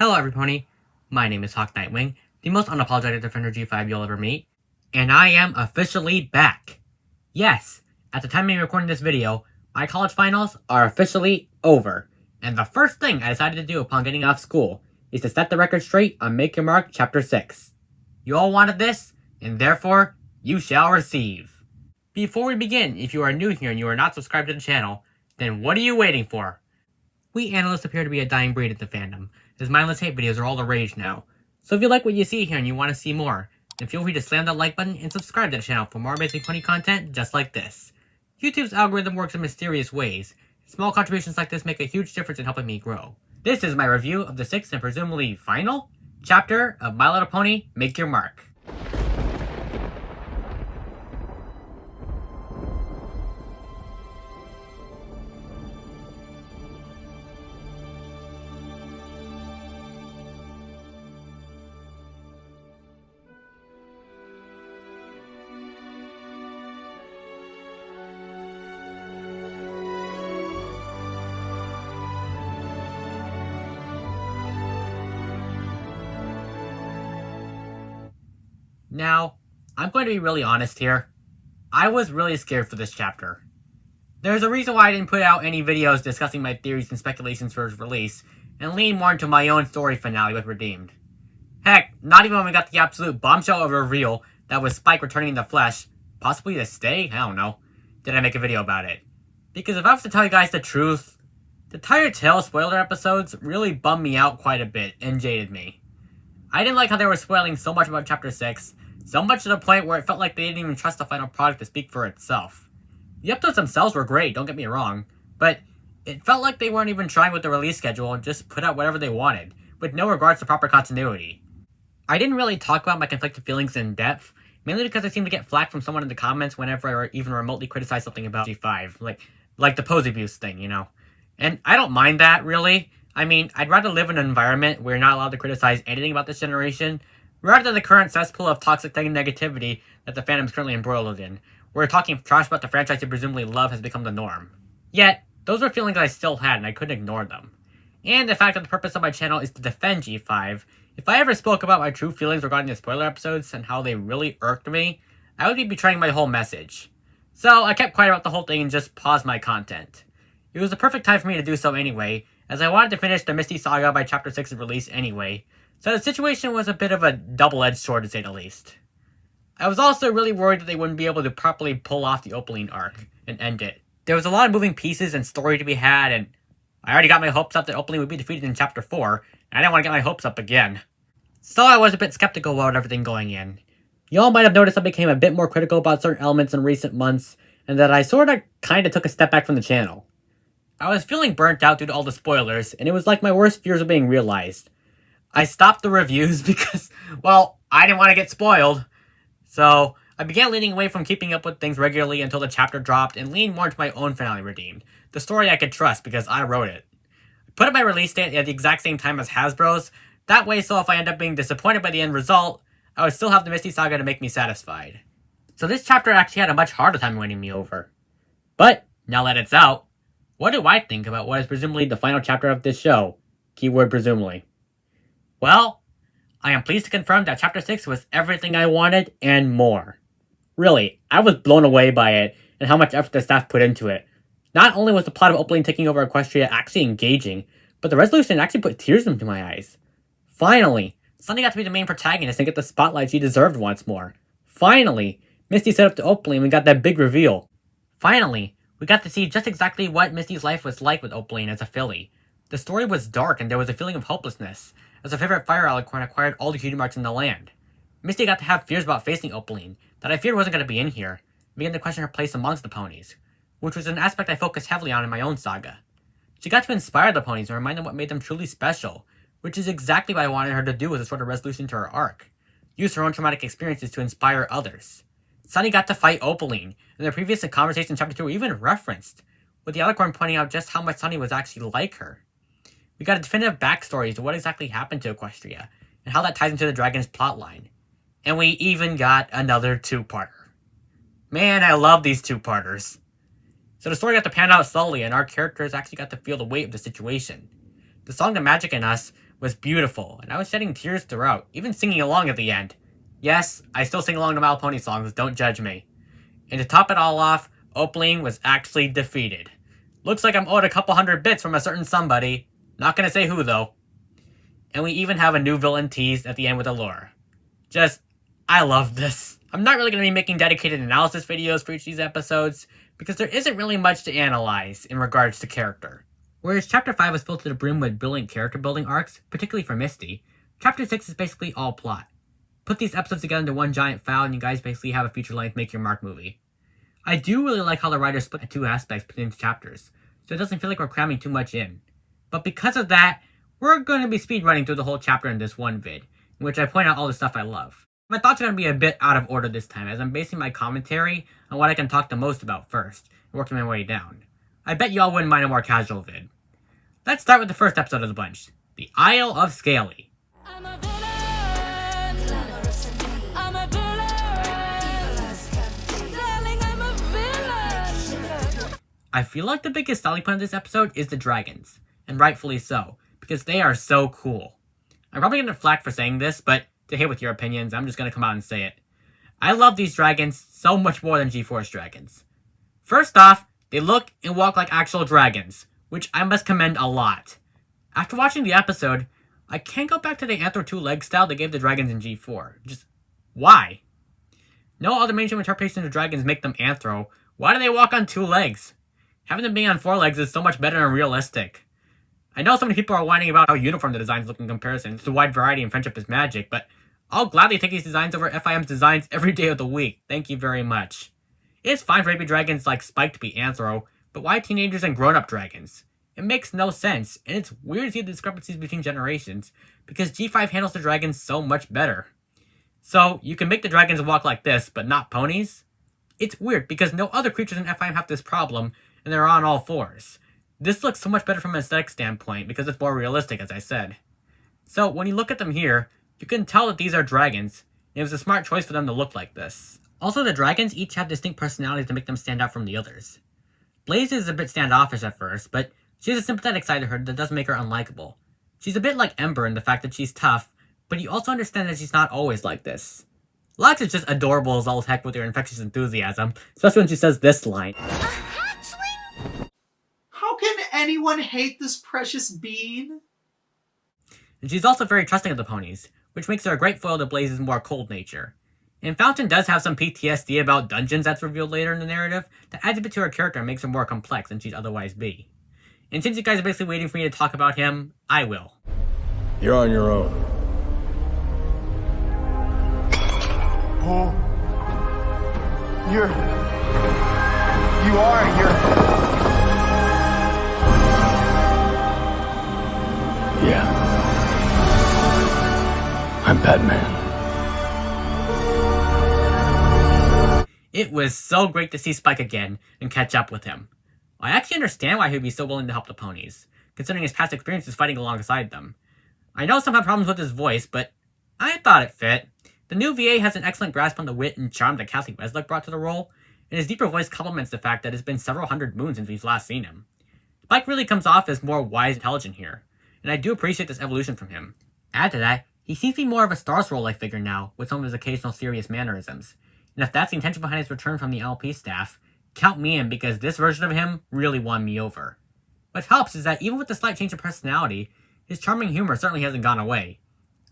Hello everybody, my name is Hawk Nightwing, the most unapologetic Defender G5 you'll ever meet, and I am officially back! Yes, at the time of recording this video, my college finals are officially over, and the first thing I decided to do upon getting off school is to set the record straight on Make Your Mark Chapter 6. You all wanted this, and therefore, you shall receive. Before we begin, if you are new here and you are not subscribed to the channel, then what are you waiting for? We analysts appear to be a dying breed at the fandom, as mindless hate videos are all the rage now. So if you like what you see here and you want to see more, then feel free to slam that like button and subscribe to the channel for more amazing funny content just like this. YouTube's algorithm works in mysterious ways. Small contributions like this make a huge difference in helping me grow. This is my review of the 6th and presumably final chapter of My Little Pony Make Your Mark. Now, I'm going to be really honest here. I was really scared for this chapter. There's a reason why I didn't put out any videos discussing my theories and speculations for its release, and lean more into my own story finale with Redeemed. Heck, not even when we got the absolute bombshell of a reveal that was Spike returning in the flesh, possibly to stay, I don't know, did I make a video about it. Because if I was to tell you guys the truth, the Tired Tale spoiler episodes really bummed me out quite a bit and jaded me. I didn't like how they were spoiling so much about Chapter 6, so much to the point where it felt like they didn't even trust the final product to speak for itself. The episodes themselves were great, don't get me wrong, but it felt like they weren't even trying with the release schedule and just put out whatever they wanted, with no regards to proper continuity. I didn't really talk about my conflicted feelings in depth, mainly because I seemed to get flack from someone in the comments whenever I even remotely criticized something about G5, like the pose abuse thing, you know. And I don't mind that, really. I mean, I'd rather live in an environment where you're not allowed to criticize anything about this generation, rather than the current cesspool of toxic negativity that the fandom is currently embroiled in, where talking trash about the franchise you presumably love has become the norm. Yet, those were feelings I still had, and I couldn't ignore them. And the fact that the purpose of my channel is to defend G5, if I ever spoke about my true feelings regarding the spoiler episodes and how they really irked me, I would be betraying my whole message. So I kept quiet about the whole thing and just paused my content. It was the perfect time for me to do so anyway, as I wanted to finish the Misty Saga by Chapter 6's release anyway, so the situation was a bit of a double-edged sword to say the least. I was also really worried that they wouldn't be able to properly pull off the Opaline arc and end it. There was a lot of moving pieces and story to be had, and I already got my hopes up that Opaline would be defeated in Chapter 4, and I didn't want to get my hopes up again. So I was a bit skeptical about everything going in. Y'all might have noticed I became a bit more critical about certain elements in recent months, and that I sorta kinda took a step back from the channel. I was feeling burnt out due to all the spoilers, and it was like my worst fears were being realized. I stopped the reviews because, well, I didn't want to get spoiled. So, I began leaning away from keeping up with things regularly until the chapter dropped and leaned more into my own finale Redeemed, the story I could trust because I wrote it. I put up my release date at the exact same time as Hasbro's, that way so if I end up being disappointed by the end result, I would still have the Misty Saga to make me satisfied. So this chapter actually had a much harder time winning me over. But, now that it's out, what do I think about what is presumably the final chapter of this show? Keyword presumably. Well, I am pleased to confirm that Chapter 6 was everything I wanted and more. Really, I was blown away by it and how much effort the staff put into it. Not only was the plot of Opaline taking over Equestria actually engaging, but the resolution actually put tears into my eyes. Finally, Sunny got to be the main protagonist and get the spotlight she deserved once more. Finally, Misty set up to Opaline and we got that big reveal. Finally, we got to see just exactly what Misty's life was like with Opaline as a filly. The story was dark and there was a feeling of hopelessness, as her favorite fire alicorn acquired all the cutie marks in the land. Misty got to have fears about facing Opaline, that I feared wasn't going to be in here, and began to question her place amongst the ponies, which was an aspect I focused heavily on in my own saga. She got to inspire the ponies and remind them what made them truly special, which is exactly what I wanted her to do as a sort of resolution to her arc. Use her own traumatic experiences to inspire others. Sunny got to fight Opaline, and the previous conversation in Chapter 2 were even referenced, with the alicorn pointing out just how much Sunny was actually like her. We got a definitive backstory as to what exactly happened to Equestria, and how that ties into the dragon's plotline. And we even got another two-parter. Man, I love these two-parters. So the story got to pan out slowly, and our characters actually got to feel the weight of the situation. The song The Magic in Us was beautiful, and I was shedding tears throughout, even singing along at the end. Yes, I still sing along to My Little Pony songs, don't judge me. And to top it all off, Opaline was actually defeated. Looks like I'm owed a couple hundred bits from a certain somebody. Not gonna say who though. And we even have a new villain teased at the end with Allure. I love this. I'm not really gonna be making dedicated analysis videos for each of these episodes, because there isn't really much to analyze in regards to character. Whereas Chapter 5 was filled to the brim with brilliant character building arcs, particularly for Misty, Chapter 6 is basically all plot. Put these episodes together into one giant file and you guys basically have a feature-length Make Your Mark movie. I do really like how the writers split the two aspects between the chapters, so it doesn't feel like we're cramming too much in. But because of that, we're going to be speedrunning through the whole chapter in this one vid, in which I point out all the stuff I love. My thoughts are going to be a bit out of order this time, as I'm basing my commentary on what I can talk the most about first, and working my way down. I bet y'all wouldn't mind a more casual vid. Let's start with the first episode of the bunch, The Isle of Scaly. I'm a villain. I'm a villain. Darling, I'm a villain. I feel like the biggest selling point of this episode is the dragons, and rightfully so, because they are so cool. I'm probably going to flack for saying this, but to hate with your opinions, I'm just going to come out and say it. I love these dragons so much more than G-Force dragons. First off, they look and walk like actual dragons, which I must commend a lot. After watching the episode, I can't go back to the Anthro 2 leg style they gave the dragons in G4. Just, why? No other mainstream interpretations of dragons make them Anthro. Why do they walk on 2 legs? Having them being on 4 legs is so much better and realistic. I know so many people are whining about how uniform the designs look in comparison to the wide variety in Friendship is Magic, but I'll gladly take these designs over FIM's designs every day of the week. Thank you very much. It's fine for baby dragons like Spike to be Anthro, but why teenagers and grown-up dragons? It makes no sense, and it's weird to see the discrepancies between generations, because G5 handles the dragons so much better. So, you can make the dragons walk like this, but not ponies? It's weird, because no other creatures in FIM have this problem, and they're on all 4s. This looks so much better from an aesthetic standpoint, because it's more realistic, as I said. So, when you look at them here, you can tell that these are dragons, and it was a smart choice for them to look like this. Also, the dragons each have distinct personalities to make them stand out from the others. Blaze is a bit standoffish at first, but she has a sympathetic side to her that doesn't make her unlikable. She's a bit like Ember in the fact that she's tough, but you also understand that she's not always like this. Lux is just adorable as all heck with her infectious enthusiasm, especially when she says this line. How can anyone hate this precious bean? And she's also very trusting of the ponies, which makes her a great foil to Blaze's more cold nature. And Fountain does have some PTSD about dungeons that's revealed later in the narrative that adds a bit to her character and makes her more complex than she'd otherwise be. And since you guys are basically waiting for me to talk about him, I will. You're on your own. Oh. You're... Yeah. I'm Batman. It was so great to see Spike again and catch up with him. I actually understand why he'd be so willing to help the ponies, considering his past experiences fighting alongside them. I know some have problems with his voice, but I thought it fit. The new VA has an excellent grasp on the wit and charm that Kathy Wesluck brought to the role, and his deeper voice complements the fact that it's been several hundred moons since we've last seen him. Spike really comes off as more wise and intelligent here, and I do appreciate this evolution from him. Add to that, he seems to be more of a Star Scroll-like figure now, with some of his occasional serious mannerisms. And if that's the intention behind his return from the LP staff, count me in because this version of him really won me over. What helps is that even with the slight change of personality, his charming humor certainly hasn't gone away.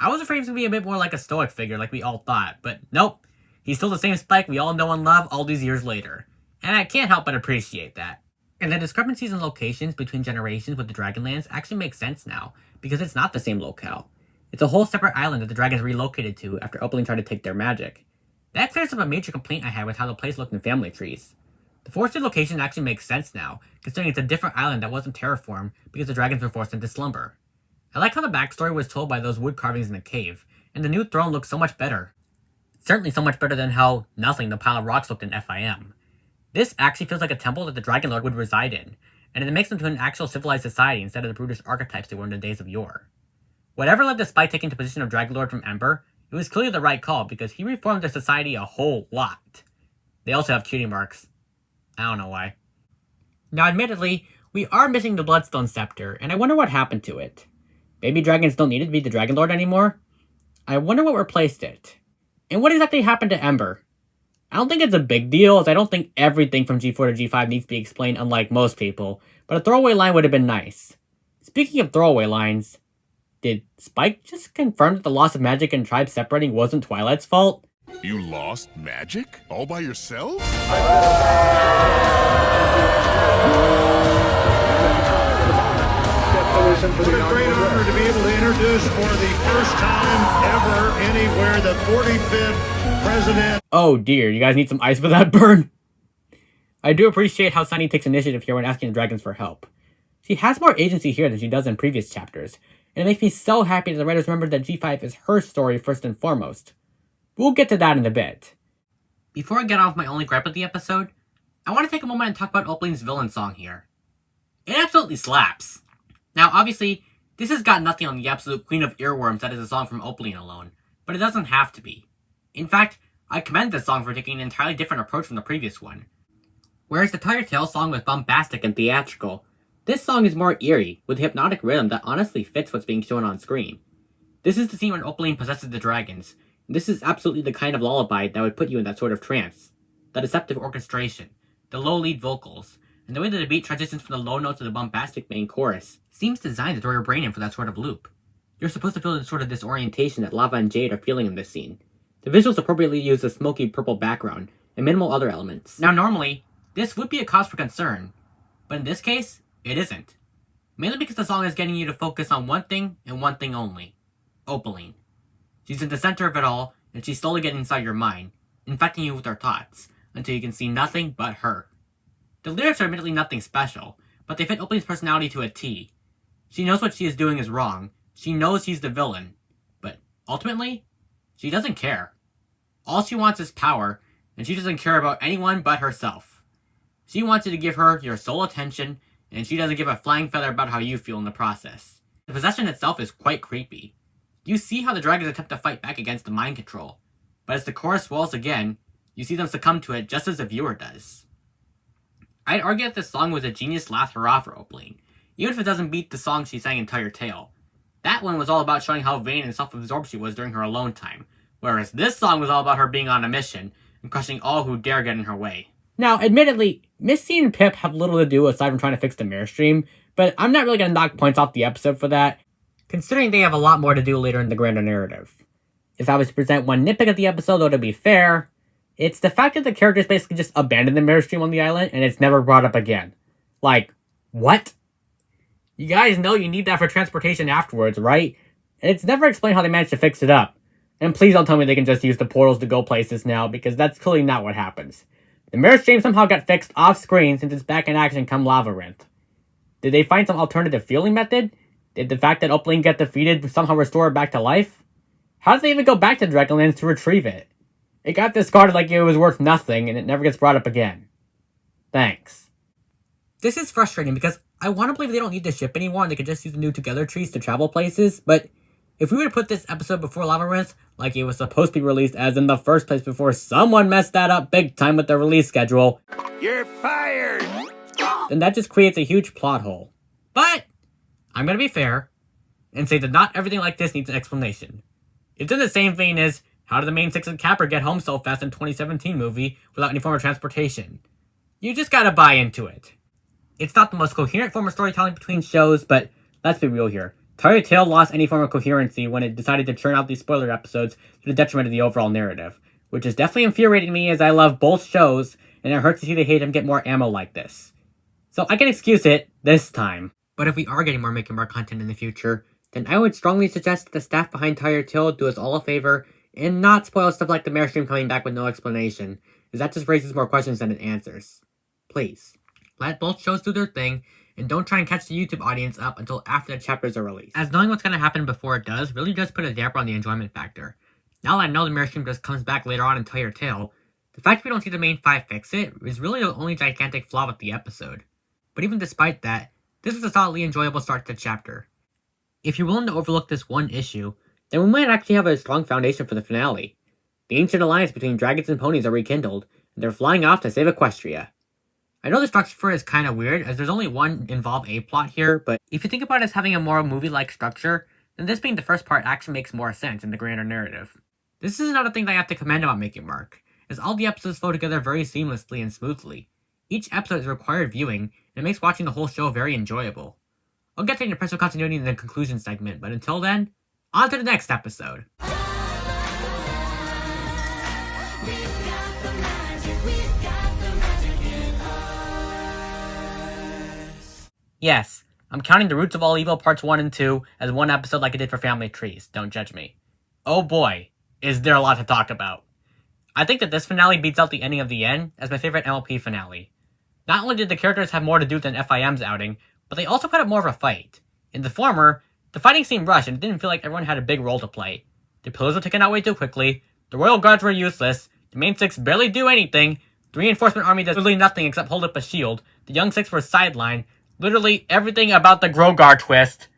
I was afraid he was going to be a bit more like a stoic figure like we all thought, but nope. He's still the same Spike we all know and love all these years later. And I can't help but appreciate that. And the discrepancies in locations between generations with the Dragonlands actually make sense now, because it's not the same locale. It's a whole separate island that the dragons relocated to after Opaline tried to take their magic. That clears up a major complaint I had with how the place looked in family trees. The forested location actually makes sense now, considering it's a different island that wasn't terraformed because the dragons were forced into slumber. I like how the backstory was told by those wood carvings in the cave, and the new throne looks so much better. Certainly so much better than how nothing the pile of rocks looked in FIM. This actually feels like a temple that the Dragon Lord would reside in, and it makes them to an actual civilized society instead of the brutish archetypes they were in the days of yore. Whatever led the Spike taking the position of Dragon Lord from Ember, it was clearly the right call because he reformed their society a whole lot. They also have cutie marks. I don't know why. Now admittedly, we are missing the Bloodstone Scepter, and I wonder what happened to it. Baby dragons don't need to be the Dragon Lord anymore? I wonder what replaced it. And what exactly happened to Ember? I don't think it's a big deal, as I don't think everything from G4 to G5 needs to be explained, unlike most people, but a throwaway line would have been nice. Speaking of throwaway lines, did Spike just confirm that the loss of magic and tribe separating wasn't Twilight's fault? You lost magic? All by yourself? What a great honor to be able to introduce for the first time ever anywhere the 45th president. Oh dear, you guys need some ice for that burn? I do appreciate how Sunny takes initiative here when asking the dragons for help. She has more agency here than she does in previous chapters, and it makes me so happy that the writers remembered that G5 is her story first and foremost. We'll get to that in a bit. Before I get on with my only gripe of the episode, I want to take a moment and talk about Opling's villain song here. It absolutely slaps. Now, obviously, this has got nothing on the absolute queen of earworms that is a song from Opling alone, but it doesn't have to be. In fact, I commend this song for taking an entirely different approach from the previous one. Whereas the Tired Tale song was bombastic and theatrical, this song is more eerie, with a hypnotic rhythm that honestly fits what's being shown on screen. This is the scene when Opling possesses the dragons, and this is absolutely the kind of lullaby that would put you in that sort of trance. The deceptive orchestration, the low lead vocals, and the way that the beat transitions from the low notes to the bombastic main chorus seems designed to throw your brain in for that sort of loop. You're supposed to feel the sort of disorientation that Lava and Jade are feeling in this scene. The visuals appropriately use a smoky purple background and minimal other elements. Now normally, this would be a cause for concern, but in this case, it isn't. Mainly because the song is getting you to focus on one thing and one thing only. Opaline. She's in the center of it all, and she's slowly getting inside your mind, infecting you with her thoughts, until you can see nothing but her. The lyrics are admittedly nothing special, but they fit Opling's personality to a T. She knows what she is doing is wrong, she knows she's the villain, but ultimately, she doesn't care. All she wants is power, and she doesn't care about anyone but herself. She wants you to give her your sole attention, and she doesn't give a flying feather about how you feel in the process. The possession itself is quite creepy. You see how the dragons attempt to fight back against the mind control, but as the chorus swells again, you see them succumb to it just as the viewer does. I'd argue that this song was a genius last hurrah for Opling, even if it doesn't beat the song she sang in Tired Tale. That one was all about showing how vain and self-absorbed she was during her alone time, whereas this song was all about her being on a mission and crushing all who dare get in her way. Now, admittedly, Misty and Pip have little to do aside from trying to fix the mirror stream, but I'm not really going to knock points off the episode for that, considering they have a lot more to do later in the grander narrative. If I was to present one nitpick of the episode, though, to be fair, it's the fact that the characters basically just abandoned the mirror stream on the island and it's never brought up again. Like, what? You guys know you need that for transportation afterwards, right? And it's never explained how they managed to fix it up. And please don't tell me they can just use the portals to go places now, because that's clearly not what happens. The mirror stream somehow got fixed off screen since it's back in action come Labyrinth. Did they find some alternative fueling method? Did the fact that Opling get defeated somehow restore it back to life? How did they even go back to Dragonlands to retrieve it? It got discarded like it was worth nothing, and it never gets brought up again. Thanks. This is frustrating because I want to believe they don't need to ship anymore and they could just use the new Together trees to travel places, but if we were to put this episode before Labyrinth, like it was supposed to be released as in the first place before someone messed that up big time with their release schedule, You're fired! then that just creates a huge plot hole. But I'm going to be fair and say that not everything like this needs an explanation. It's in the same vein as how did the main six and Capper get home so fast in 2017 movie without any form of transportation? You just gotta buy into it. It's not the most coherent form of storytelling between shows, but let's be real here. Tired Tale lost any form of coherency when it decided to churn out these spoiler episodes to the detriment of the overall narrative, which is definitely infuriating me as I love both shows, and it hurts to see the hate them get more ammo like this. So I can excuse it this time. But if we are getting more making more content in the future, then I would strongly suggest that the staff behind Tired Tale do us all a favor and not spoil stuff like the mirror stream coming back with no explanation, as that just raises more questions than it answers. Please. Let both shows do their thing, and don't try and catch the YouTube audience up until after the chapters are released, as knowing what's going to happen before it does really does put a damper on the enjoyment factor. Now that I know the mirror stream just comes back later on in Tired Tale, the fact we don't see the main five fix it is really the only gigantic flaw with the episode. But even despite that, this was a solidly enjoyable start to the chapter. If you're willing to overlook this one issue, then we might actually have a strong foundation for the finale. The ancient alliance between dragons and ponies are rekindled, and they're flying off to save Equestria. I know the structure for it is kind of weird, as there's only one involved A-plot here, but if you think about it as having a more movie-like structure, and this being the first part actually makes more sense in the grander narrative. This is another thing that I have to commend about Making Mark, as all the episodes flow together very seamlessly and smoothly. Each episode is required viewing, and it makes watching the whole show very enjoyable. I'll get to the impressive continuity in the conclusion segment, but until then, on to the next episode. Yes, I'm counting The Roots of All Evil Parts 1 and 2 as one episode like I did for Family Trees, don't judge me. Oh boy, is there a lot to talk about. I think that this finale beats out the ending of The End as my favorite MLP finale. Not only did the characters have more to do than FIM's outing, but they also put up more of a fight. In the former, the fighting seemed rushed and it didn't feel like everyone had a big role to play. The pillars were taken out way too quickly, the royal guards were useless, the main six barely do anything, the reinforcement army does literally nothing except hold up a shield, the young six were sidelined, literally everything about the Grogar twist.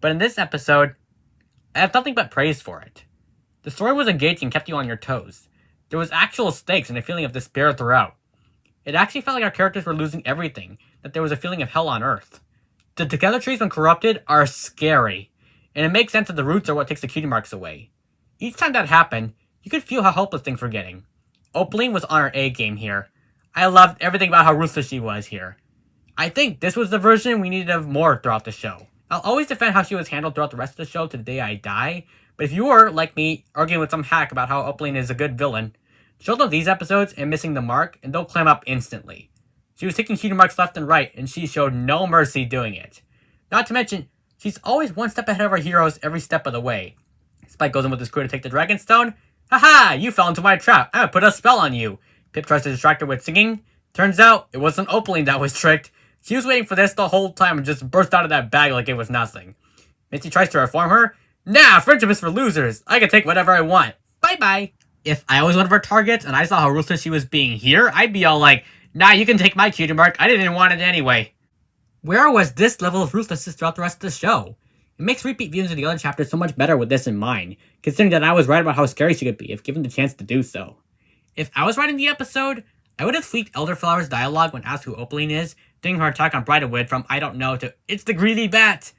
But in this episode, I have nothing but praise for it. The story was engaging and kept you on your toes. There was actual stakes and a feeling of despair throughout. It actually felt like our characters were losing everything, that there was a feeling of hell on Earth. The Together trees when corrupted are scary, and it makes sense that the roots are what takes the cutie marks away. Each time that happened, you could feel how hopeless things were getting. Opaline was on her A game here. I loved everything about how ruthless she was here. I think this was the version we needed of more throughout the show. I'll always defend how she was handled throughout the rest of the show to the day I die, but if you were, like me, arguing with some hack about how Opaline is a good villain, show them these episodes and missing the mark, and they'll clam up instantly. She was taking cutie marks left and right, and she showed no mercy doing it. Not to mention, she's always one step ahead of our heroes every step of the way. Spike goes in with his crew to take the Dragonstone. Haha, you fell into my trap. I'm gonna put a spell on you. Pip tries to distract her with singing. Turns out, it wasn't Opaline that was tricked. She was waiting for this the whole time and just burst out of that bag like it was nothing. Misty tries to reform her. Nah, friendship is for losers. I can take whatever I want. Bye-bye. If I was one of her targets and I saw how ruthless she was being here, I'd be all like, nah, you can take my cutie mark. I didn't want it anyway. Where was this level of ruthlessness throughout the rest of the show? It makes repeat viewings of the other chapters so much better with this in mind, considering that I was right about how scary she could be if given the chance to do so. If I was writing the episode, I would have tweaked Elderflower's dialogue when asked who Opaline is, doing her attack on Bridalwood from I don't know to it's the greedy bat!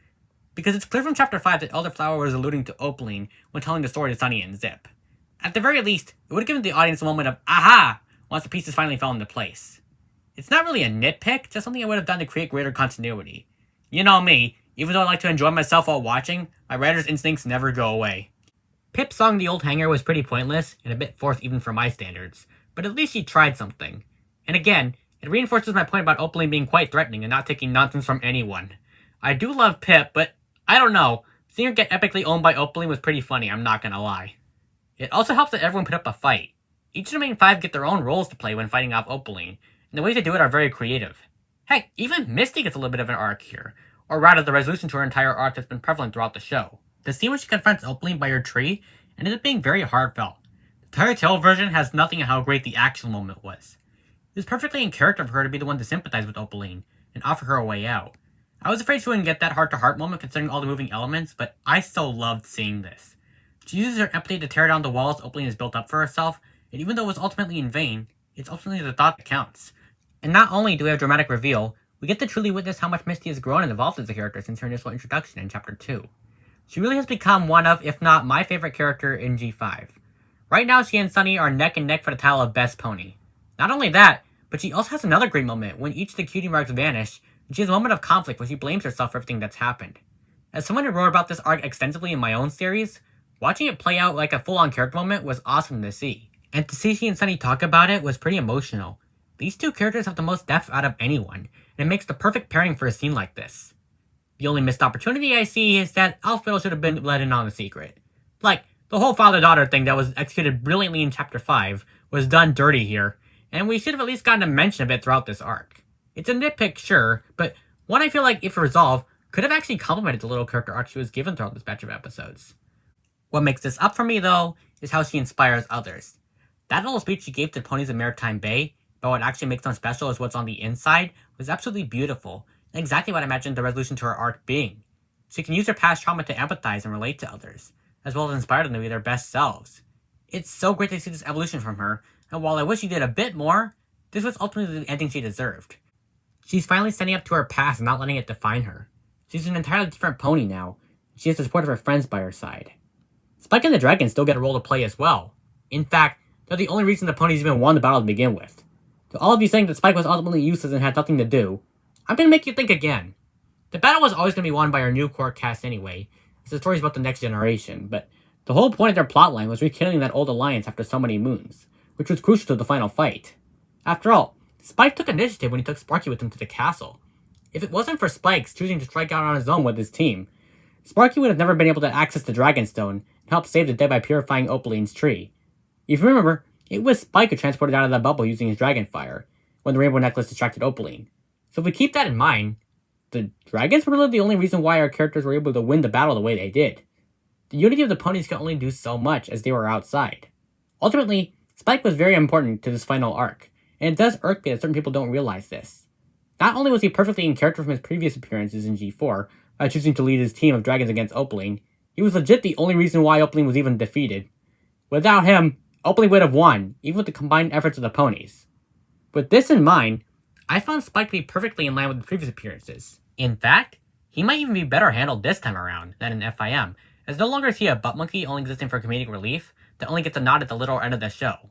Because it's clear from Chapter 5 that Elderflower was alluding to Opaline when telling the story to Sunny and Zip. At the very least, it would have given the audience a moment of aha! Once the pieces finally fell into place. It's not really a nitpick, just something I would have done to create greater continuity. You know me, even though I like to enjoy myself while watching, my writer's instincts never go away. Pip's song The Old Hanger was pretty pointless, and a bit forced even for my standards, but at least she tried something. And again, it reinforces my point about Opaline being quite threatening and not taking nonsense from anyone. I do love Pip, but I don't know, seeing her get epically owned by Opaline was pretty funny, I'm not gonna lie. It also helps that everyone put up a fight. Each of the main five get their own roles to play when fighting off Opaline, and the ways they do it are very creative. Heck, even Misty gets a little bit of an arc here, or rather the resolution to her entire arc that's been prevalent throughout the show. The scene where she confronts Opaline by her tree ended up being very heartfelt. The Fairy Tale version has nothing on how great the actual moment was. It was perfectly in character for her to be the one to sympathize with Opaline, and offer her a way out. I was afraid she wouldn't get that heart-to-heart moment considering all the moving elements, but I still loved seeing this. She uses her empathy to tear down the walls Opaline has built up for herself, and even though it was ultimately in vain, it's ultimately the thought that counts. And not only do we have dramatic reveal, we get to truly witness how much Misty has grown and evolved as a character since her initial introduction in Chapter 2. She really has become one of, if not my favorite character in G5. Right now, she and Sunny are neck and neck for the title of Best Pony. Not only that, but she also has another great moment when each of the cutie marks vanish, and she has a moment of conflict where she blames herself for everything that's happened. As someone who wrote about this arc extensively in my own series, watching it play out like a full-on character moment was awesome to see. And to see she and Sunny talk about it was pretty emotional. These two characters have the most depth out of anyone, and it makes the perfect pairing for a scene like this. The only missed opportunity I see is that Alfredo should have been let in on the secret. Like, the whole father-daughter thing that was executed brilliantly in Chapter 5 was done dirty here, and we should have at least gotten a mention of it throughout this arc. It's a nitpick, sure, but one I feel like, if resolved, could have actually complemented the little character arc she was given throughout this batch of episodes. What makes this up for me, though, is how she inspires others. That little speech she gave to the ponies of Maritime Bay, about what actually makes them special is what's on the inside, was absolutely beautiful, and exactly what I imagined the resolution to her arc being. She can use her past trauma to empathize and relate to others, as well as inspire them to be their best selves. It's so great to see this evolution from her, and while I wish she did a bit more, this was ultimately the ending she deserved. She's finally standing up to her past and not letting it define her. She's an entirely different pony now. she has the support of her friends by her side. Spike and the Dragon still get a role to play as well. In fact, they're the only reason the ponies even won the battle to begin with. To all of you saying that Spike was ultimately useless and had nothing to do, I'm gonna make you think again. The battle was always gonna be won by our new core cast anyway, as the story's about the next generation, but the whole point of their plotline was rekindling that old alliance after so many moons, which was crucial to the final fight. After all, Spike took initiative when he took Sparky with him to the castle. If it wasn't for Spike's choosing to strike out on his own with his team, Sparky would have never been able to access the Dragonstone and help save the day by purifying Opaline's tree. If you remember, it was Spike who transported out of that bubble using his dragon fire, when the rainbow necklace distracted Opaline. So if we keep that in mind, the dragons were really the only reason why our characters were able to win the battle the way they did. The unity of the ponies could only do so much as they were outside. Ultimately, Spike was very important to this final arc, and it does irk me that certain people don't realize this. Not only was he perfectly in character from his previous appearances in G4, by choosing to lead his team of dragons against Opaline, he was legit the only reason why Opaline was even defeated. Without him, Opaline would have won, even with the combined efforts of the ponies. With this in mind, I found Spike to be perfectly in line with the previous appearances. In fact, he might even be better handled this time around than in FIM, as no longer is he a butt monkey only existing for comedic relief that only gets a nod at the literal end of the show.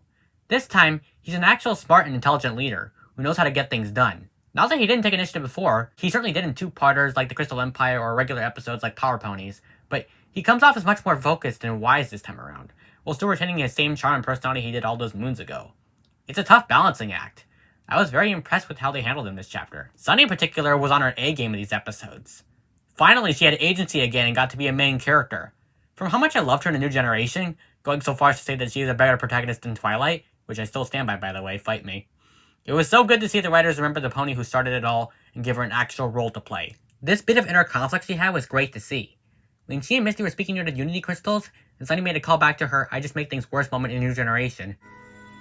This time, he's an actual smart and intelligent leader who knows how to get things done. Not that he didn't take initiative before, he certainly did in two-parters like the Crystal Empire or regular episodes like Power Ponies, but he comes off as much more focused and wise this time around, while still retaining his same charm and personality he did all those moons ago. It's a tough balancing act. I was very impressed with how they handled him this chapter. Sunny in particular was on her A-game in these episodes. Finally, she had agency again and got to be a main character. From how much I loved her in the new generation, going so far as to say that she is a better protagonist than Twilight, which I still stand by the way, fight me. It was so good to see the writers remember the pony who started it all and give her an actual role to play. This bit of inner conflict she had was great to see. When she and Misty were speaking near the Unity Crystals, and Sunny made a call back to her I just make things worse moment in New Generation.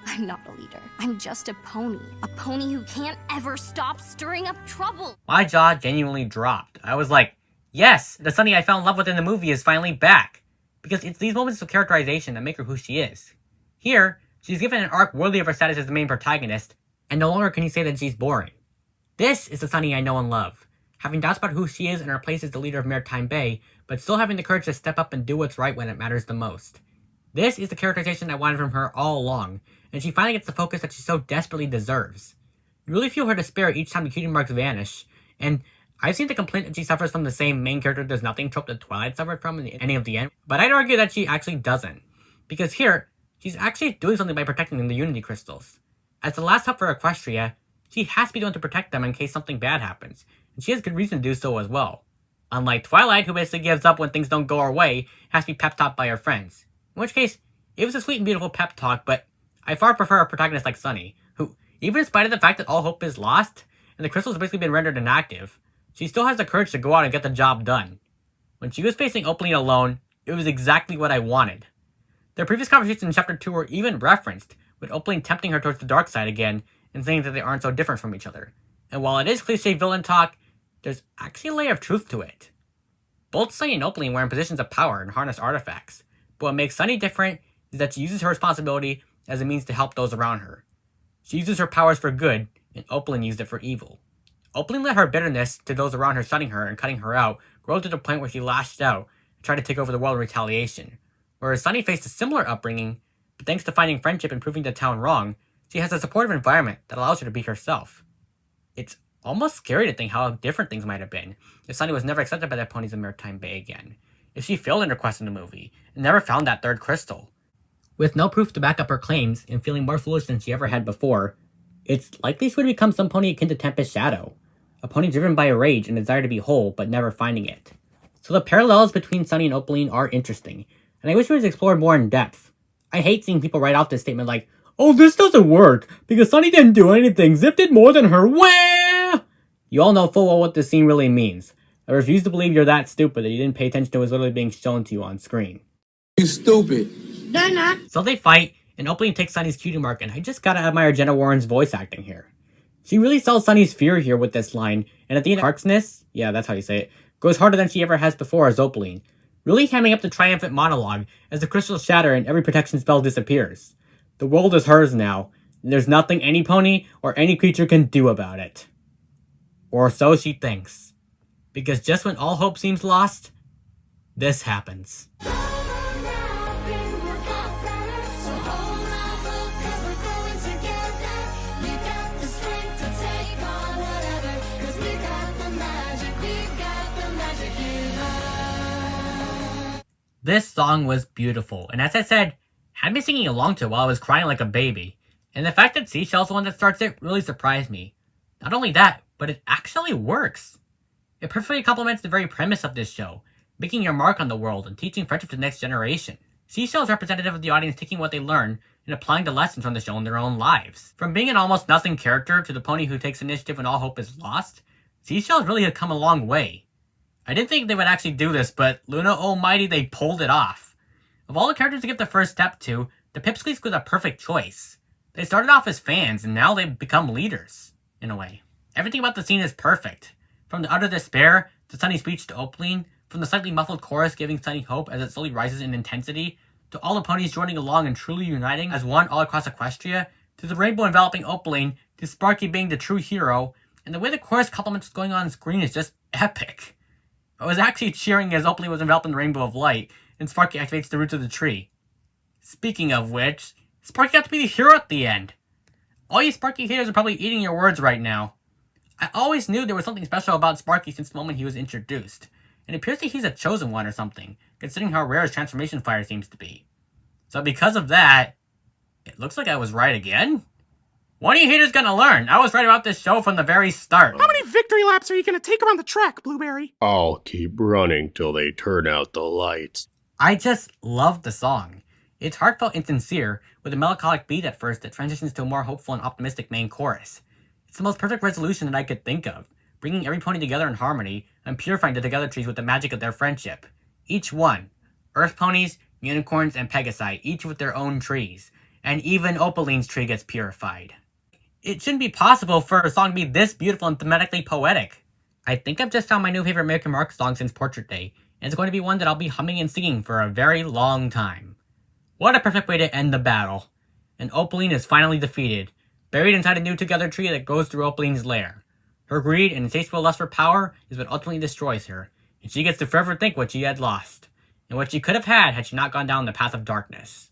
I'm not a leader. I'm just a pony. A pony who can't ever stop stirring up trouble. My jaw genuinely dropped. I was like, yes, the Sunny I fell in love with in the movie is finally back. Because it's these moments of characterization that make her who she is. Here, she's given an arc worthy of her status as the main protagonist, and no longer can you say that she's boring. This is the Sunny I know and love, having doubts about who she is and her place as the leader of Maritime Bay, but still having the courage to step up and do what's right when it matters the most. This is the characterization I wanted from her all along, and she finally gets the focus that she so desperately deserves. You really feel her despair each time the cutie marks vanish, and I've seen the complaint that she suffers from the same main character does nothing trope that Twilight suffered from in the ending of the end, but I'd argue that she actually doesn't. Because here, she's actually doing something by protecting the Unity Crystals. As the last help for Equestria, she has to be the one to protect them in case something bad happens, and she has good reason to do so as well. Unlike Twilight, who basically gives up when things don't go her way, has to be pep-talked by her friends. In which case, it was a sweet and beautiful pep talk, but I far prefer a protagonist like Sunny, who, even in spite of the fact that all hope is lost, and the crystals have basically been rendered inactive, she still has the courage to go out and get the job done. When she was facing Opaline alone, it was exactly what I wanted. Their previous conversations in Chapter 2 were even referenced, with Opaline tempting her towards the dark side again, and saying that they aren't so different from each other. And while it is cliche villain talk, there's actually a layer of truth to it. Both Sunny and Opaline were in positions of power and harness artifacts, but what makes Sunny different is that she uses her responsibility as a means to help those around her. She uses her powers for good, and Opaline used it for evil. Opaline let her bitterness to those around her shutting her and cutting her out grow to the point where she lashed out and tried to take over the world in retaliation. Whereas Sunny faced a similar upbringing, but thanks to finding friendship and proving the town wrong, she has a supportive environment that allows her to be herself. It's almost scary to think how different things might have been if Sunny was never accepted by the ponies of Maritime Bay again, if she failed in her quest in the movie and never found that third crystal. With no proof to back up her claims and feeling more foolish than she ever had before, it's likely she would become some pony akin to Tempest Shadow, a pony driven by a rage and a desire to be whole but never finding it. So the parallels between Sunny and Opaline are interesting, and I wish it was explored more in depth. I hate seeing people write off this statement like, oh, this doesn't work, because Sunny didn't do anything, Zip did more than her, wah! You all know full well what this scene really means. I refuse to believe you're that stupid that you didn't pay attention to what was literally being shown to you on screen. You stupid. They're not. So they fight, and Opaline takes Sunny's cutie mark, and I just gotta admire Jenna Warren's voice acting here. She really sells Sunny's fear here with this line, and at the end, Harksness, yeah, that's how you say it, goes harder than she ever has before as Opaline, really hamming up the triumphant monologue as the crystals shatter and every protection spell disappears. The world is hers now, and there's nothing any pony or any creature can do about it. Or so she thinks. Because just when all hope seems lost, this happens. This song was beautiful, and as I said, had me singing along to it while I was crying like a baby. And the fact that Seashell's the one that starts it really surprised me. Not only that, but it actually works. It perfectly complements the very premise of this show, making your mark on the world and teaching friendship to the next generation. Seashell is representative of the audience taking what they learn and applying the lessons from the show in their own lives. From being an almost nothing character to the pony who takes initiative when all hope is lost, Seashell really had come a long way. I didn't think they would actually do this, but Luna Almighty, they pulled it off. Of all the characters to give the first step to, the Pipsqueaks were the perfect choice. They started off as fans, and now they've become leaders, in a way. Everything about the scene is perfect. From the utter despair, to Sunny's speech to Opaline, from the slightly muffled chorus giving Sunny hope as it slowly rises in intensity, to all the ponies joining along and truly uniting as one all across Equestria, to the rainbow enveloping Opaline, to Sparky being the true hero, and the way the chorus complements what's going on screen is just epic. I was actually cheering as Opaline was enveloped in the rainbow of light, and Sparky activates the roots of the tree. Speaking of which, Sparky got to be the hero at the end. All you Sparky haters are probably eating your words right now. I always knew there was something special about Sparky since the moment he was introduced, and it appears that he's a chosen one or something, considering how rare his transformation fire seems to be. So because of that, it looks like I was right again? One of you haters gonna learn. I was right about this show from the very start. How many victory laps are you gonna take around the track, Blueberry? I'll keep running till they turn out the lights. I just love the song. It's heartfelt and sincere, with a melancholic beat at first that transitions to a more hopeful and optimistic main chorus. It's the most perfect resolution that I could think of, bringing every pony together in harmony and purifying the Together trees with the magic of their friendship. Each one. Earth ponies, unicorns, and Pegasi, each with their own trees. And even Opaline's tree gets purified. It shouldn't be possible for a song to be this beautiful and thematically poetic. I think I've just found my new favorite American Mark song since Portrait Day, and it's going to be one that I'll be humming and singing for a very long time. What a perfect way to end the battle. And Opaline is finally defeated, buried inside a new Together tree that goes through Opaline's lair. Her greed and insatiable lust for power is what ultimately destroys her, and she gets to forever think what she had lost, and what she could have had she not gone down the path of darkness.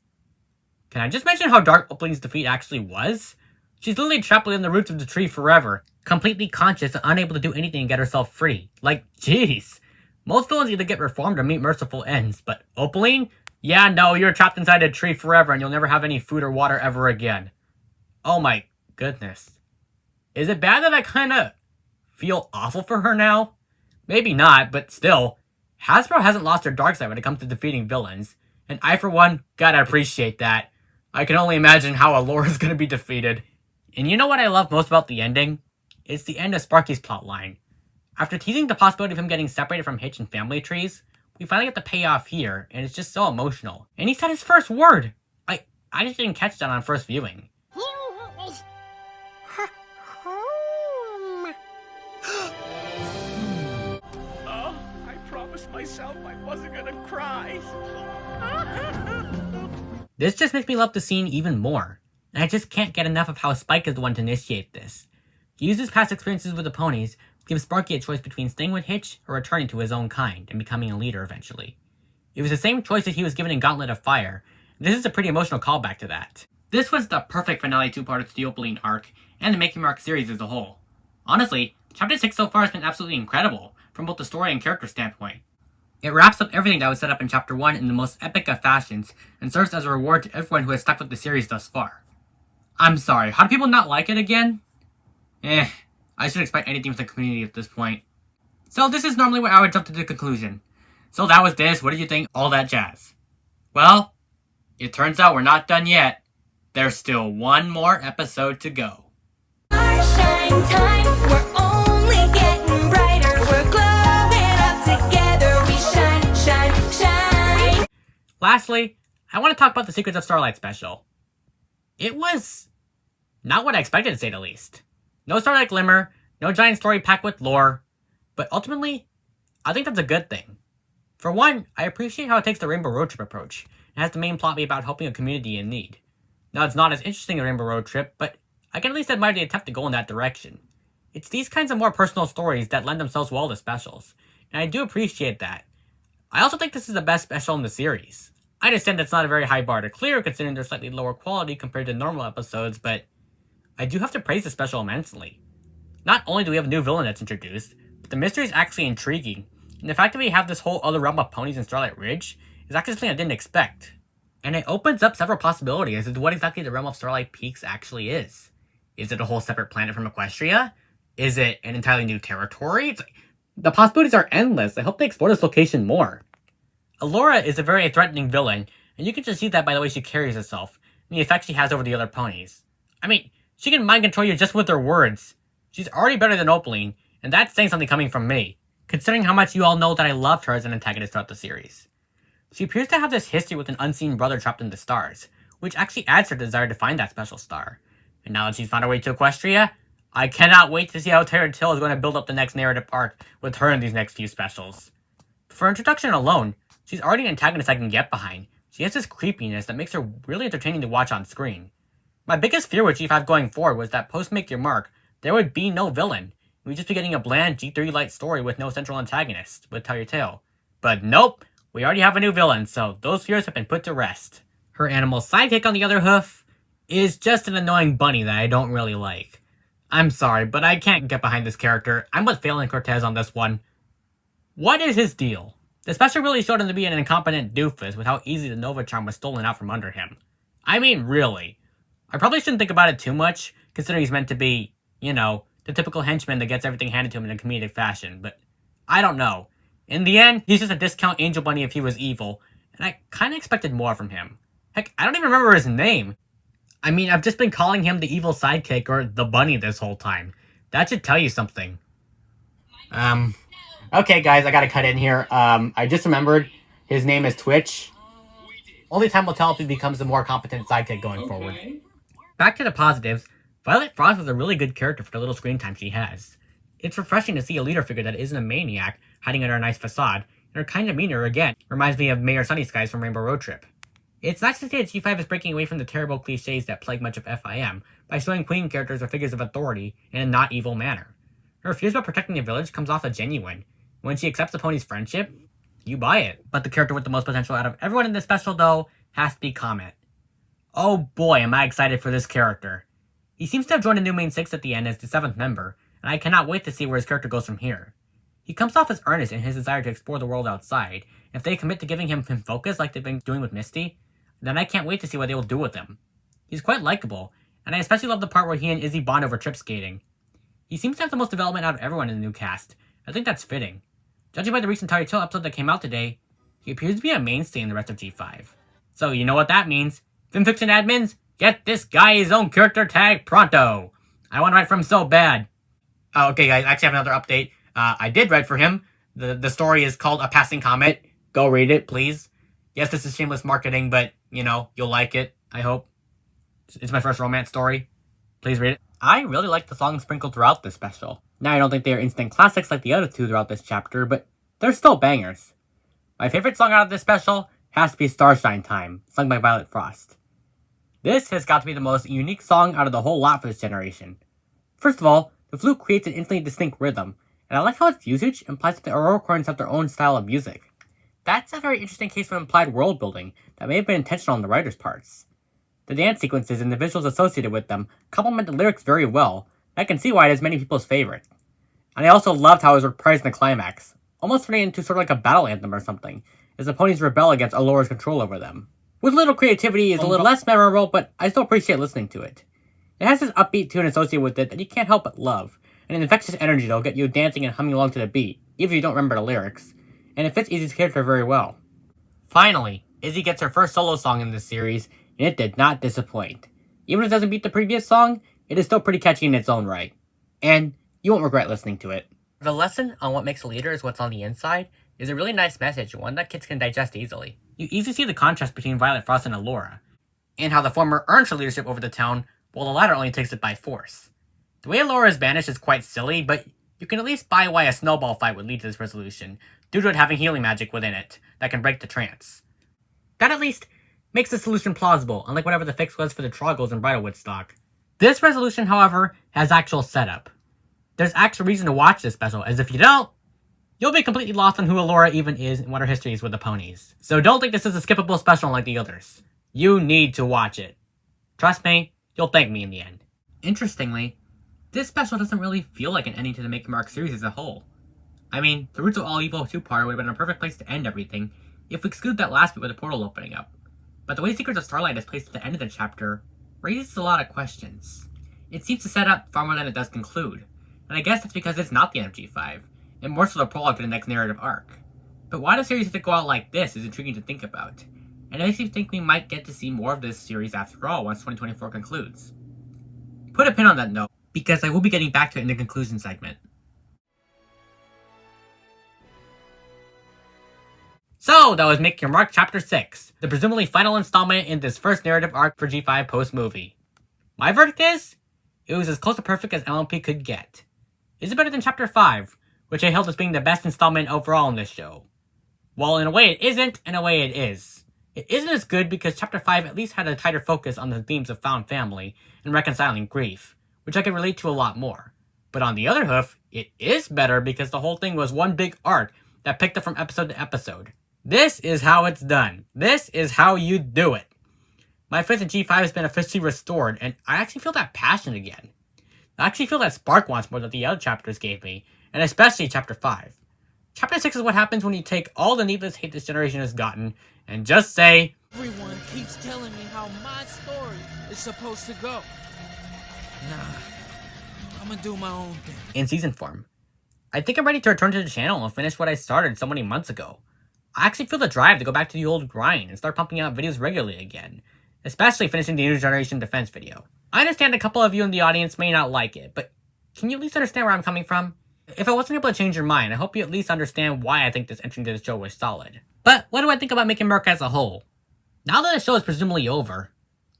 Can I just mention how dark Opaline's defeat actually was? She's literally trapped within the roots of the tree forever, completely conscious and unable to do anything to get herself free. Like, jeez. Most villains either get reformed or meet merciful ends, but Opaline? Yeah, no, you're trapped inside a tree forever and you'll never have any food or water ever again. Oh my goodness. Is it bad that I kinda feel awful for her now? Maybe not, but still. Hasbro hasn't lost their dark side when it comes to defeating villains, and I for one gotta appreciate that. I can only imagine how Allure is gonna be defeated. And you know what I love most about the ending? It's the end of Sparky's plotline. After teasing the possibility of him getting separated from Hitch and family trees, we finally get the payoff here, and it's just so emotional. And he said his first word! I just didn't catch that on first viewing. Oh, I promised myself I wasn't gonna cry. This just makes me love the scene even more, and I just can't get enough of how Spike is the one to initiate this. He uses past experiences with the ponies to give Sparky a choice between staying with Hitch or returning to his own kind and becoming a leader eventually. It was the same choice that he was given in Gauntlet of Fire, and this is a pretty emotional callback to that. This was the perfect finale two-parter to the Opaline arc, and the Making Mark series as a whole. Honestly, Chapter 6 so far has been absolutely incredible, from both the story and character standpoint. It wraps up everything that was set up in Chapter 1 in the most epic of fashions, and serves as a reward to everyone who has stuck with the series thus far. I'm sorry, how do people not like it again? I should expect anything from the community at this point. So this is normally where I would jump to the conclusion. So that was this, what did you think, all that jazz? Well, it turns out we're not done yet. There's still one more episode to go. Our shine time, we're only getting brighter. We're glowing up together. We shine, shine, shine. Lastly, I want to talk about the Secrets of Starlight special. It was not what I expected, to say the least. No Starlight Glimmer, no giant story packed with lore, but ultimately, I think that's a good thing. For one, I appreciate how it takes the Rainbow Road Trip approach, and has the main plot be about helping a community in need. Now, it's not as interesting as Rainbow Road Trip, but I can at least admire the attempt to go in that direction. It's these kinds of more personal stories that lend themselves well to specials, and I do appreciate that. I also think this is the best special in the series. I understand that's not a very high bar to clear considering they're slightly lower quality compared to normal episodes, but I do have to praise the special immensely. Not only do we have a new villain that's introduced, but the mystery is actually intriguing, and the fact that we have this whole other realm of ponies in Starlight Ridge is actually something I didn't expect. And it opens up several possibilities as to what exactly the realm of Starlight Peaks actually is. Is it a whole separate planet from Equestria? Is it an entirely new territory? The possibilities are endless. I hope they explore this location more. Allura is a very threatening villain, and you can just see that by the way she carries herself, and the effect she has over the other ponies. I mean, she can mind control you just with her words. She's already better than Opaline, and that's saying something coming from me, considering how much you all know that I loved her as an antagonist throughout the series. She appears to have this history with an unseen brother trapped in the stars, which actually adds to her desire to find that special star. And now that she's found her way to Equestria, I cannot wait to see how Terra Till is going to build up the next narrative arc with her in these next few specials. For introduction alone, she's already an antagonist I can get behind. She has this creepiness that makes her really entertaining to watch on screen. My biggest fear with G5 going forward was that post Make Your Mark, there would be no villain. We'd just be getting a bland G3 light story with no central antagonist, with Tell Your Tale. But nope, we already have a new villain, so those fears have been put to rest. Her animal sidekick on the other hoof is just an annoying bunny that I don't really like. I'm sorry, but I can't get behind this character. I'm with Phelan Cortez on this one. What is his deal? The special really showed him to be an incompetent doofus with how easy the Nova Charm was stolen out from under him. I mean, really. I probably shouldn't think about it too much, considering he's meant to be, you know, the typical henchman that gets everything handed to him in a comedic fashion, but I don't know. In the end, he's just a discount Angel Bunny if he was evil, and I kinda expected more from him. Heck, I don't even remember his name. I mean, I've just been calling him the evil sidekick or the bunny this whole time. That should tell you something. Okay guys, I gotta cut in here. I just remembered his name is Twitch. Only time will tell if he becomes a more competent sidekick going forward. Back to the positives, Violet Frost is a really good character for the little screen time she has. It's refreshing to see a leader figure that isn't a maniac hiding under a nice facade, and her kind of meaner again reminds me of Mayor Sunny Skies from Rainbow Road Trip. It's nice to see that G5 is breaking away from the terrible cliches that plague much of FIM by showing Queen characters as figures of authority in a not evil manner. Her fears about protecting the village comes off as genuine. When she accepts the pony's friendship, you buy it. But the character with the most potential out of everyone in this special, though, has to be Comet. Oh boy, am I excited for this character. He seems to have joined the new main 6 at the end as the 7th member, and I cannot wait to see where his character goes from here. He comes off as earnest in his desire to explore the world outside, and if they commit to giving him focus like they've been doing with Misty, then I can't wait to see what they will do with him. He's quite likable, and I especially love the part where he and Izzy bond over trip skating. He seems to have the most development out of everyone in the new cast. I think that's fitting. Judging by the recent Tire Chill episode that came out today, he appears to be a mainstay in the rest of G5. So you know what that means. Fanfiction admins, get this guy his own character tag pronto! I want to write for him so bad. Oh, okay guys, I actually have another update. I did write for him. The story is called A Passing Comet. Go read it, please. Yes, this is shameless marketing, but, you know, you'll like it, I hope. It's my first romance story. Please read it. I really like the songs sprinkled throughout this special. Now, I don't think they are instant classics like the other two throughout this chapter, but they're still bangers. My favorite song out of this special has to be Starshine Time, sung by Violet Frost. This has got to be the most unique song out of the whole lot for this generation. First of all, the flute creates an instantly distinct rhythm, and I like how its usage implies that the Aurochorns have their own style of music. That's a very interesting case of implied world building that may have been intentional on the writer's parts. The dance sequences and the visuals associated with them complement the lyrics very well, and I can see why it is many people's favorite. And I also loved how it was reprised in the climax, almost turning into sort of like a battle anthem or something, as the ponies rebel against Allura's control over them. With little creativity is a little less memorable, but I still appreciate listening to it. It has this upbeat tune associated with it that you can't help but love, and an infectious energy that'll get you dancing and humming along to the beat, even if you don't remember the lyrics, and it fits Izzy's character very well. Finally, Izzy gets her first solo song in this series, and it did not disappoint. Even if it doesn't beat the previous song, it is still pretty catchy in its own right. And you won't regret listening to it. The lesson on what makes a leader is what's on the inside is a really nice message, one that kids can digest easily. You easily see the contrast between Violet Frost and Allura, and how the former earns her leadership over the town, while the latter only takes it by force. The way Allura is banished is quite silly, but you can at least buy why a snowball fight would lead to this resolution, due to it having healing magic within it that can break the trance. That at least makes the solution plausible, unlike whatever the fix was for the Troggles in Bridalwood stock. This resolution, however, has actual setup. There's actual reason to watch this special, as if you don't, you'll be completely lost on who Allura even is and what her history is with the ponies. So don't think this is a skippable special like the others. You need to watch it. Trust me, you'll thank me in the end. Interestingly, this special doesn't really feel like an ending to the Make Your Mark series as a whole. I mean, the Roots of All Evil 2-part would have been a perfect place to end everything if we exclude that last bit with the portal opening up. But the way Secrets of Starlight is placed at the end of the chapter raises a lot of questions. It seems to set up far more than it does conclude, and I guess that's because it's not the end of G5, and more so the prologue to the next narrative arc. But why the series has to go out like this is intriguing to think about, and it makes me think we might get to see more of this series after all once 2024 concludes. Put a pin on that note, because I will be getting back to it in the conclusion segment. So, that was Make Your Mark Chapter 6, the presumably final installment in this first narrative arc for G5 post-movie. My verdict is, it was as close to perfect as LMP could get. Is it better than Chapter 5, which I held as being the best installment overall in this show? Well, in a way it isn't, in a way it is. It isn't as good because Chapter 5 at least had a tighter focus on the themes of found family and reconciling grief, which I could relate to a lot more. But on the other hoof, it is better because the whole thing was one big arc that picked up from episode to episode. This is how it's done. This is how you do it. My faith in G5 has been officially restored, and I actually feel that passion again. I actually feel that spark once more that the other chapters gave me, and especially Chapter 5. Chapter 6 is what happens when you take all the needless hate this generation has gotten, and just say, everyone keeps telling me how my story is supposed to go. Nah, I'm gonna do my own thing. In season form. I think I'm ready to return to the channel and finish what I started so many months ago. I actually feel the drive to go back to the old grind and start pumping out videos regularly again, especially finishing the New Generation Defense video. I understand a couple of you in the audience may not like it, but can you at least understand where I'm coming from? If I wasn't able to change your mind, I hope you at least understand why I think this entry to the show was solid. But what do I think about Make Your Mark as a whole? Now that the show is presumably over,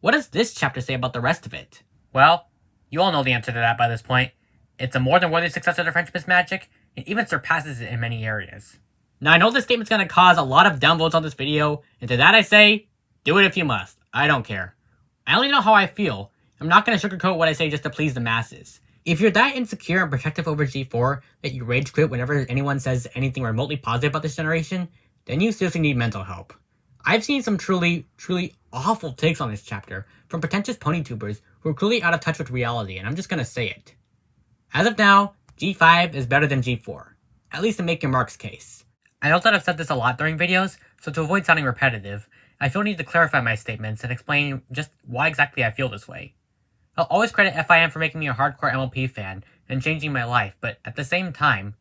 what does this chapter say about the rest of it? Well, you all know the answer to that by this point. It's a more than worthy successor to Friendship is Magic, and even surpasses it in many areas. Now I know this statement's gonna cause a lot of downvotes on this video, and to that I say, do it if you must. I don't care. I only know how I feel. I'm not gonna sugarcoat what I say just to please the masses. If you're that insecure and protective over G4 that you rage quit whenever anyone says anything remotely positive about this generation, then you seriously need mental help. I've seen some truly awful takes on this chapter from pretentious ponytubers who are clearly out of touch with reality, and I'm just gonna say it. As of now, G5 is better than G4. At least in Make Your Mark's case. I know that I've said this a lot during videos, so to avoid sounding repetitive, I feel I need to clarify my statements and explain just why exactly I feel this way. I'll always credit FIM for making me a hardcore MLP fan and changing my life, but at the same time,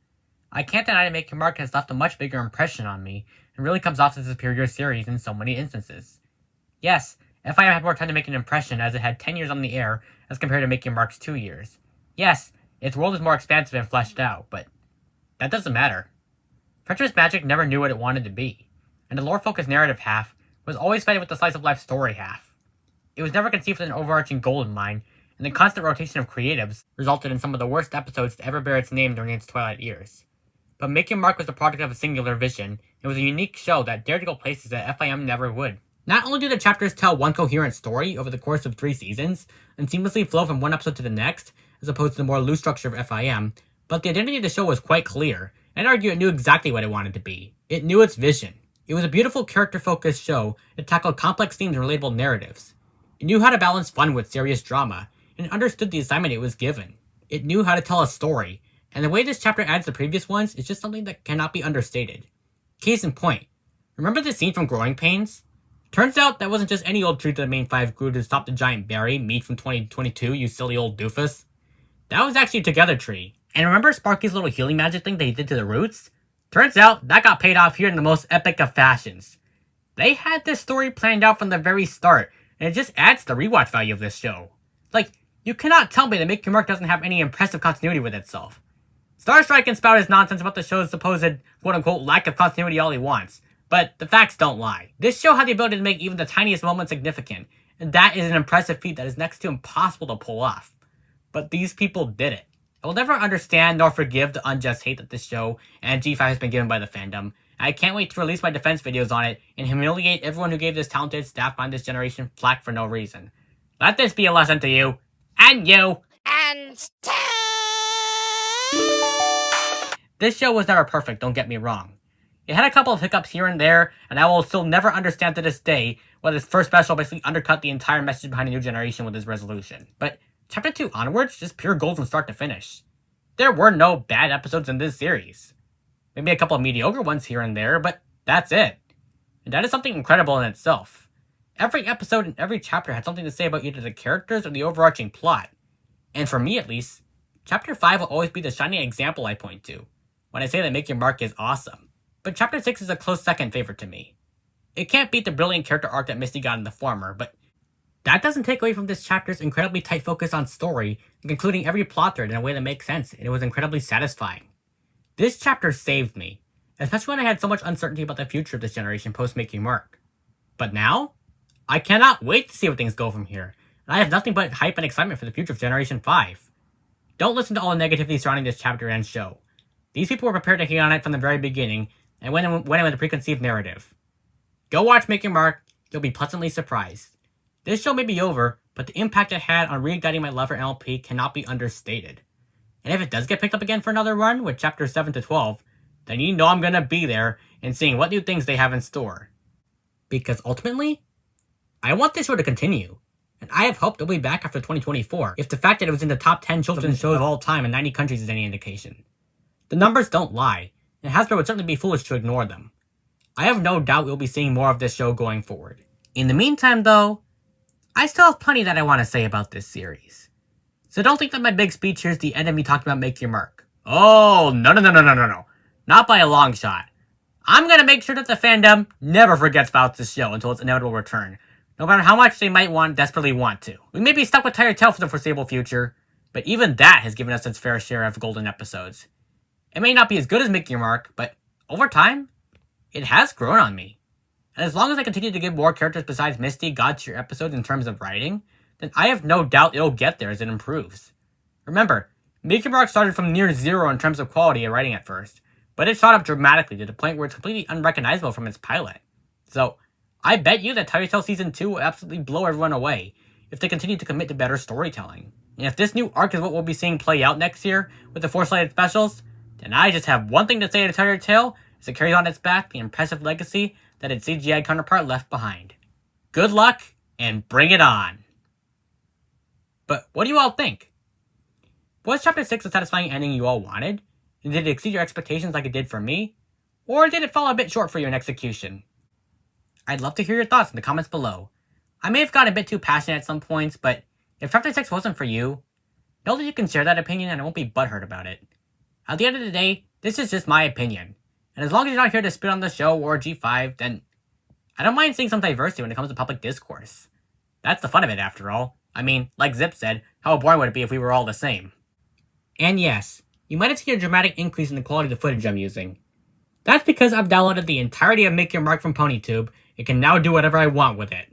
I can't deny that Make Your Mark has left a much bigger impression on me and really comes off as a superior series in so many instances. Yes, FIM had more time to make an impression as it had 10 years on the air as compared to Make Your Mark's 2 years. Yes, its world is more expansive and fleshed out, but that doesn't matter. Friendship is Magic never knew what it wanted to be, and the lore-focused narrative half was always fighting with the slice-of-life story half. It was never conceived with an overarching goal in mind, and the constant rotation of creatives resulted in some of the worst episodes to ever bear its name during its twilight years. But Make Your Mark was the product of a singular vision. It was a unique show that dared to go places that FIM never would. Not only do the chapters tell one coherent story over the course of 3 seasons, and seamlessly flow from one episode to the next, as opposed to the more loose structure of FIM, but the identity of the show was quite clear. I'd argue it knew exactly what it wanted to be. It knew its vision. It was a beautiful character-focused show that tackled complex themes and relatable narratives. It knew how to balance fun with serious drama, and understood the assignment it was given. It knew how to tell a story, and the way this chapter adds the previous ones is just something that cannot be understated. Case in point, remember the scene from Growing Pains? Turns out that wasn't just any old tree that the main 5 grew to stop the giant berry, meat from 2022, you silly old doofus. That was actually a Together tree. And remember Sparky's little healing magic thing that he did to the roots? Turns out, that got paid off here in the most epic of fashions. They had this story planned out from the very start, and it just adds to the rewatch value of this show. Like, you cannot tell me that Make Your Mark doesn't have any impressive continuity with itself. Starstrike can spout his nonsense about the show's supposed quote-unquote lack of continuity all he wants, but the facts don't lie. This show had the ability to make even the tiniest moment significant, and that is an impressive feat that is next to impossible to pull off. But these people did it. I will never understand nor forgive the unjust hate that this show and G5 has been given by the fandom. I can't wait to release my defense videos on it and humiliate everyone who gave this talented staff behind this generation flack for no reason. Let this be a lesson to you, and you, And This show was never perfect, don't get me wrong. It had a couple of hiccups here and there, and I will still never understand to this day why this first special basically undercut the entire message behind a new generation with his resolution. But Chapter 2 onwards, just pure gold from start to finish. There were no bad episodes in this series. Maybe a couple of mediocre ones here and there, but that's it. And that is something incredible in itself. Every episode and every chapter had something to say about either the characters or the overarching plot. And for me at least, Chapter 5 will always be the shining example I point to when I say that Make Your Mark is awesome. But Chapter 6 is a close second favorite to me. It can't beat the brilliant character arc that Misty got in the former, but that doesn't take away from this chapter's incredibly tight focus on story and concluding every plot thread in a way that makes sense, and it was incredibly satisfying. This chapter saved me, especially when I had so much uncertainty about the future of this generation post Make Your Mark. But now, I cannot wait to see where things go from here, and I have nothing but hype and excitement for the future of Generation 5. Don't listen to all the negativity surrounding this chapter and show. These people were prepared to hate on it from the very beginning, and went in with a preconceived narrative. Go watch Make Your Mark, you'll be pleasantly surprised. This show may be over, but the impact it had on reigniting my love for NLP cannot be understated. And if it does get picked up again for another run with chapters 7 to 12, then you know I'm gonna be there and seeing what new things they have in store. Because ultimately, I want this show to continue, and I have hope they'll be back after 2024, if the fact that it was in the top 10 children's shows of all time in 90 countries is any indication. The numbers don't lie, and Hasbro would certainly be foolish to ignore them. I have no doubt we'll be seeing more of this show going forward. In the meantime, though, I still have plenty that I want to say about this series. So don't think that my big speech here is the end of me talking about Make Your Mark. Oh, no. Not by a long shot. I'm gonna make sure that the fandom never forgets about this show until its inevitable return, no matter how much they might desperately want to. We may be stuck with Tired Tail for the foreseeable future, but even that has given us its fair share of golden episodes. It may not be as good as Make Your Mark, but over time, it has grown on me. And as long as I continue to give more characters besides Misty God tier episodes in terms of writing, then I have no doubt it'll get there as it improves. Remember, Make Your Mark started from near zero in terms of quality of writing at first, but it shot up dramatically to the point where it's completely unrecognizable from its pilot. So, I bet you that Tired Tail Season 2 will absolutely blow everyone away if they continue to commit to better storytelling. And if this new arc is what we'll be seeing play out next year with the 4 slated specials, then I just have one thing to say to Tired Tail as it carries on its back the impressive legacy that its CGI counterpart left behind. Good luck, and bring it on! But what do you all think? Was Chapter 6 a satisfying ending you all wanted? And did it exceed your expectations like it did for me? Or did it fall a bit short for you in execution? I'd love to hear your thoughts in the comments below. I may have gotten a bit too passionate at some points, but if Chapter 6 wasn't for you, know that you can share that opinion and I won't be butthurt about it. At the end of the day, this is just my opinion. And as long as you're not here to spit on the show or G5, then I don't mind seeing some diversity when it comes to public discourse. That's the fun of it, after all. I mean, like Zip said, how boring would it be if we were all the same? And yes, you might have seen a dramatic increase in the quality of the footage I'm using. That's because I've downloaded the entirety of Make Your Mark from PonyTube and can now do whatever I want with it.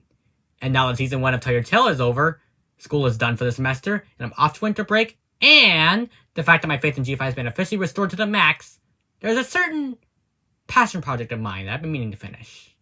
And now that Season 1 of Tired Tail is over, school is done for the semester, and I'm off to winter break, and the fact that my faith in G5 has been officially restored to the max, there's a certain passion project of mine that I've been meaning to finish.